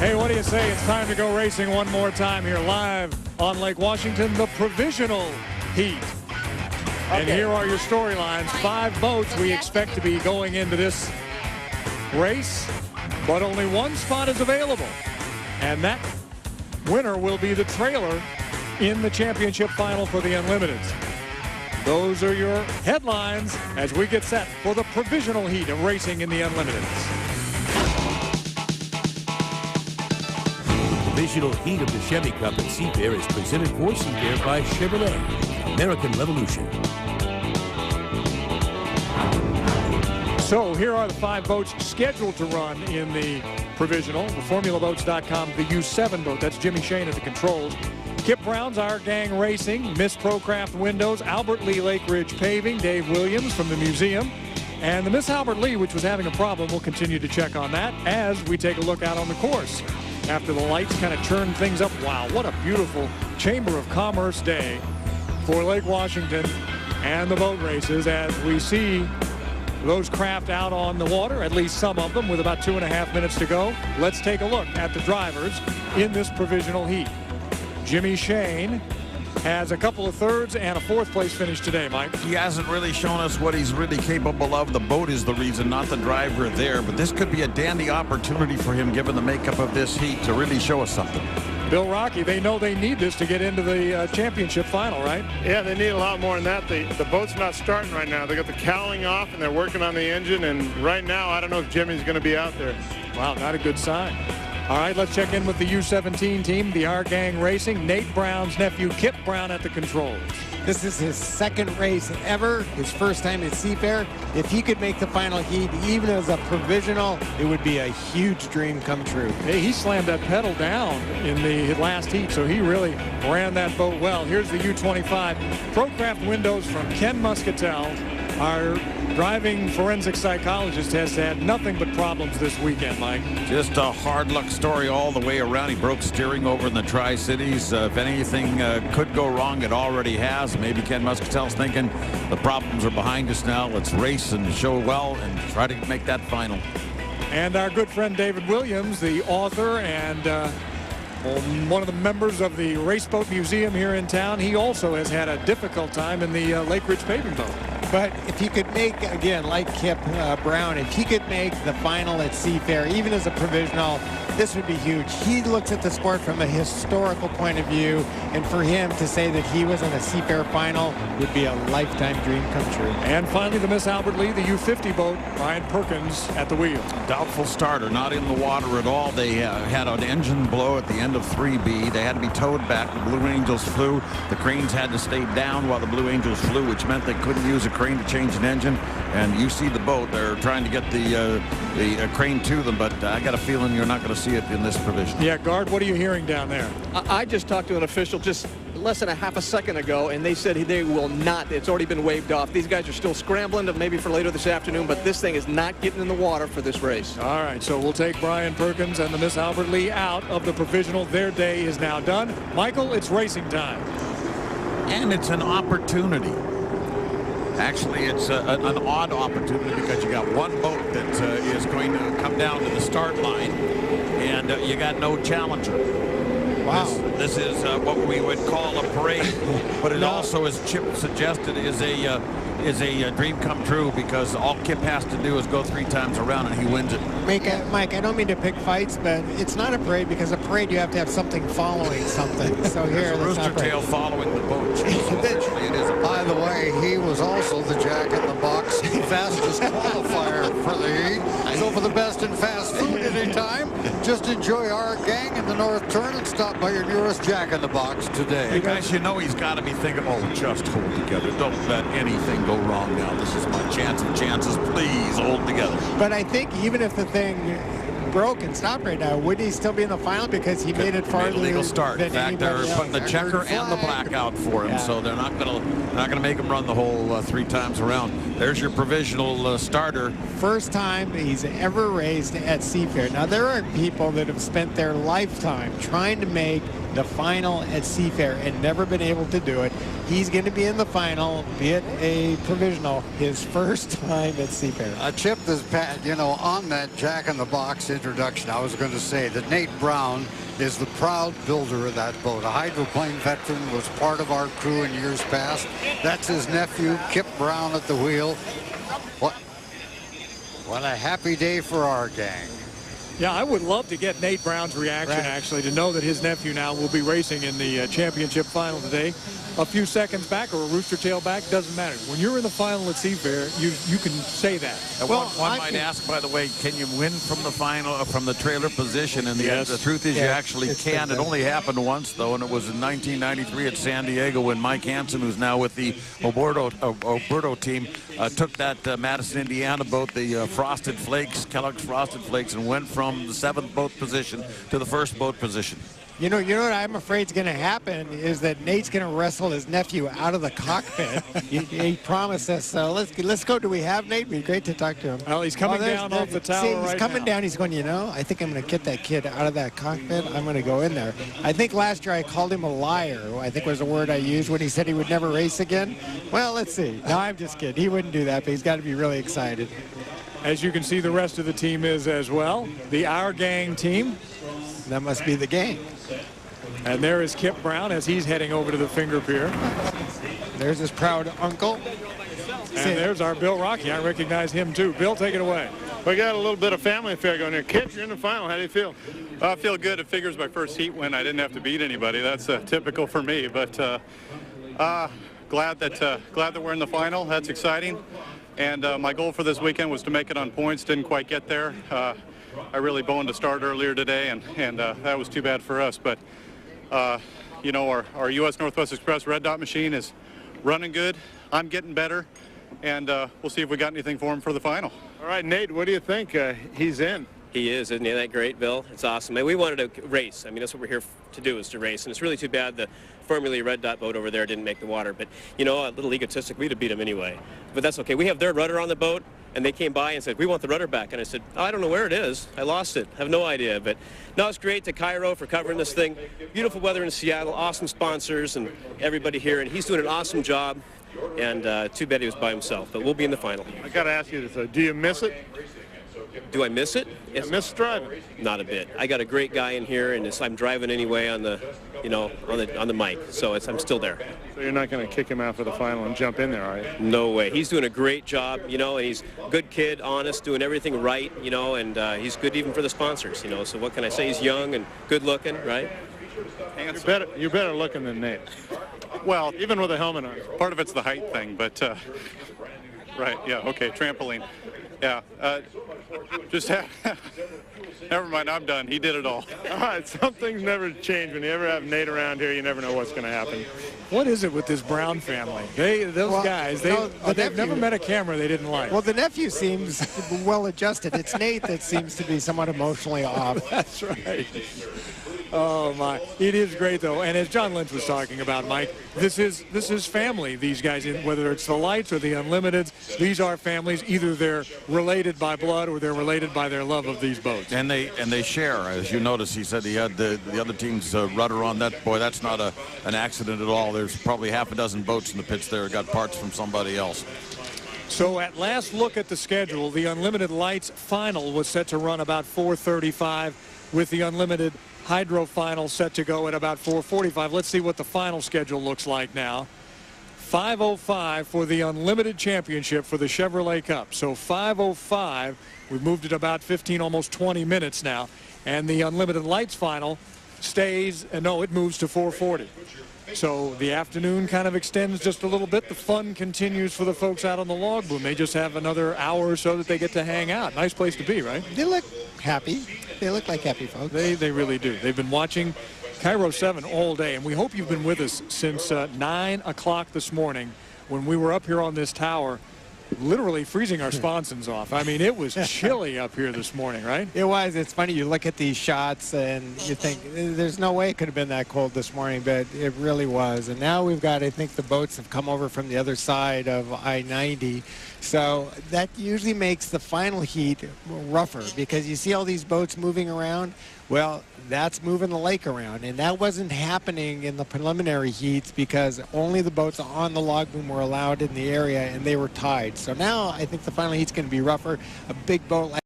Hey, what do you say? It's time to go racing one more time here live on Lake Washington, the Provisional Heat. And here are your storylines. 5 boats we expect to be going into this race, but only one spot is available. And that winner will be the trailer in the championship final for the Unlimiteds. Those are your headlines as we get set for the Provisional Heat of racing in the Unlimiteds. The Provisional Heat of the Chevy Cup at Seafair is presented for Seafair by Chevrolet, American Revolution. So here are the 5 boats scheduled to run in the Provisional. The FormulaBoats.com, the U7 boat. That's Jimmy Shane at the controls. Kip Brown's Our Gang Racing, Miss ProCraft Windows, Albert Lee LakeRidge Paving, Dave Williams from the museum. And the Miss Albert Lee, which was having a problem, we'll continue to check on that as we take a look out on the course. After the lights kind of turn things up. Wow, what a beautiful Chamber of Commerce day for Lake Washington and the boat races as we see those craft out on the water, at least some of them, with about 2.5 minutes to go. Let's take a look at the drivers in this Provisional Heat. Jimmy Shane has a couple of 3rds and a 4th place finish today, Mike. He hasn't really shown us what he's really capable of. The boat is the reason, not the driver there. But this could be a dandy opportunity for him, given the makeup of this heat, to really show us something. Bill Rocky, they know they need this to get into the championship final, right? Yeah, they need a lot more than that. The boat's not starting right now. They got the cowling off, and they're working on the engine. And right now, I don't know if Jimmy's going to be out there. Wow, not a good sign. All right, let's check in with the U17 team, the Our Gang Racing. Nate Brown's nephew, Kip Brown, at the controls. This is his 2nd race ever, his 1st time at Seafair. If he could make the final heat, even as a provisional, it would be a huge dream come true. Hey, he slammed that pedal down in the last heat, so he really ran that boat well. Here's the U25. ProCraft Windows from Ken Muscatel. Our driving forensic psychologist has had nothing but problems this weekend, Mike. Just a hard luck story all the way around. He broke steering over in the Tri-Cities. If anything could go wrong, it already has. Maybe Ken Muscatel's thinking the problems are behind us now. Let's race and show well and try to make that final. And our good friend David Williams, the author and one of the members of the Raceboat Museum here in town, he also has had a difficult time in the LakeRidge paving boat. But if he could make, again, like Kip Brown, if he could make the final at Seafair, even as a provisional, this would be huge. He looks at the sport from a historical point of view, and for him to say that he was in a Seafair final would be a lifetime dream come true. And finally, the Miss Albert Lee, the U50 boat, Brian Perkins at the wheel. Doubtful starter, not in the water at all. They had an engine blow at the end of 3B. They had to be towed back. The Blue Angels flew. The cranes had to stay down while the Blue Angels flew, which meant they couldn't use a crane to change an engine. And you see the boat, they're trying to get the crane to them, but I got a feeling you're not going to see it in this provision. Yeah, Guard, what are you hearing down there? I just talked to an official just less than a half a second ago, and they said they will not. It's already been waved off. These guys are still scrambling to maybe for later this afternoon, but this thing is not getting in the water for this race. All right, so we'll take Brian Perkins and the Miss Albert Lee out of the Provisional. Their day is now done. Michael, it's racing time. And it's an opportunity. Actually, it's an odd opportunity because you got one boat that is going to come down to the start line, and you got no challenger. Wow. This is what we would call a parade, but it also, as Chip suggested, is a dream come true because all Kip has to do is go 3 times around and he wins it. Mike, I don't mean to pick fights, but it's not a parade because a parade you have to have something following something. So here, there's a rooster tail following the boat. So essentially, it is a By the way, he was also the jack-in-the-box fastest qualifier for the heat. So for the best in fast food anytime, just enjoy Our Gang in the North Turn and stop by your nearest jack-in-the-box today. Hey guys, you know he's got to be thinking, oh, just hold together. Don't let anything go wrong now. This is my chance of chances. Please hold together. But I think even if the thing broke and stopped right now, would he still be in the final because he made it farther? Legal start. In fact, they're putting the checker and the black out for him, so they're not going to make him run the whole 3 times around. There's your provisional starter. First time he's ever raced at Seafair. Now there are people that have spent their lifetime trying to make the final at Seafair and never been able to do it. he's going to be in the final, be it a provisional, his first time at Seafair. Chip, this, you know, on that jack-in-the-box introduction, I was going to say that Nate Brown is the proud builder of that boat. A hydroplane veteran, was part of our crew in years past. That's his nephew, Kip Brown, at the wheel. What a happy day for our gang. Yeah, I would love to get Nate Brown's reaction, actually, to know that his nephew now will be racing in the championship final today. A few seconds back or a rooster tail back, doesn't matter. When you're in the final at Seafair, you can say that. Well, one might ask, by the way, can you win from the final, from the trailer position? And the truth is, you actually can. It only happened once, though, and it was in 1993 at San Diego when Mike Hansen, who's now with the Oberto team, took that Madison, Indiana boat, the Frosted Flakes, Kellogg's Frosted Flakes, and went from the 7th boat position to the 1st boat position. You know what I'm afraid is going to happen is that Nate's going to wrestle his nephew out of the cockpit. he promised us. So let's go. Do we have Nate? It'd be great to talk to him. Well, he's coming down off the tower. He's coming down. He's going, you know, I think I'm going to get that kid out of that cockpit. I'm going to go in there. I think last year I called him a liar, I think was the word I used when he said he would never race again. Well, let's see. No, I'm just kidding. He wouldn't do that, but he's got to be really excited. As you can see, the rest of the team is as well. The Our Gang team. That must be the gang. And there is Kip Brown as he's heading over to the finger pier. There's his proud uncle. And there's our Bill Rocky. I recognize him too. Bill, take it away. We got a little bit of family affair going here. Kip, you're in the final. How do you feel? I feel good. It figures my first heat win. I didn't have to beat anybody. That's typical for me. But glad that we're in the final. That's exciting. And my goal for this weekend was to make it on points. Didn't quite get there. I really boned to start earlier today, and that was too bad for us. But you know, our U.S. Northwest Express Red Dot machine is running good. I'm getting better, and we'll see if we got anything for him for the final. All right, Nate, what do you think? He's in. He is, isn't he? That great, Bill? It's awesome. And we wanted to race. I mean, that's what we're here to do, is to race. And it's really too bad the Formula Red Dot boat over there didn't make the water. But, you know, a little egotistic, we'd have beat him anyway. But that's okay. We have their rudder on the boat, and they came by and said, we want the rudder back. And I said, oh, I don't know where it is. I lost it. I have no idea. But, no, it's great to KIRO for covering this thing. Beautiful weather in Seattle, awesome sponsors, and everybody here. And he's doing an awesome job. And too bad he was by himself. But we'll be in the final. I got to ask you this, do you miss it? Do I miss it? I miss driving. Not a bit. I got a great guy in here, and I'm driving anyway on the, you know, on the mic. So I'm still there. So you're not going to kick him out for the final and jump in there, are you? No way. He's doing a great job, you know, and he's a good kid, honest, doing everything right, you know, and he's good even for the sponsors, you know. So what can I say? He's young and good looking, right? You're better looking than Nate. Well, even with a helmet on. Part of it's the height thing, but right, yeah, okay, trampoline. Yeah, never mind, I'm done. He did it all. All right, some things never change. When you ever have Nate around here, you never know what's going to happen. What is it with this Brown family? They've never met a camera they didn't like. Well, the nephew seems well adjusted. It's Nate that seems to be somewhat emotionally off. That's right. Oh my! It is great though, and as John Lynch was talking about, Mike, this is family. These guys, whether it's the Lights or the Unlimiteds, these are families. Either they're related by blood or they're related by their love of these boats. And they share, as you notice. He said he had the other team's rudder on that. Boy, that's not an accident at all. There's probably half a dozen boats in the pits there. Got parts from somebody else. So at last look at the schedule, the Unlimited Lights final was set to run about 4:35, with the Unlimited Hydro final set to go at about 4:45. Let's see what the final schedule looks like now. 5:05 for the Unlimited Championship for the Chevrolet Cup. So 5:05, we've moved it about 15, almost 20 minutes now. And the Unlimited Lights final stays, no, it moves to 4:40. So the afternoon kind of extends just a little bit. The fun continues for the folks out on the log boom. They just have another hour or so that they get to hang out. Nice place to be, right? They look happy. They look like happy folks. They really do. They've been watching KIRO 7 all day, and we hope you've been with us since 9 o'clock this morning when we were up here on this tower, literally freezing our sponsons off. I mean, it was chilly up here this morning, right? It was. It's funny. You look at these shots and you think there's no way it could have been that cold this morning, but it really was. And now we've got, I think the boats have come over from the other side of I-90. So that usually makes the final heat rougher because you see all these boats moving around. Well, that's moving the lake around, and that wasn't happening in the preliminary heats because only the boats on the log boom were allowed in the area, and they were tied. So now I think the final heat's going to be rougher. A big boat like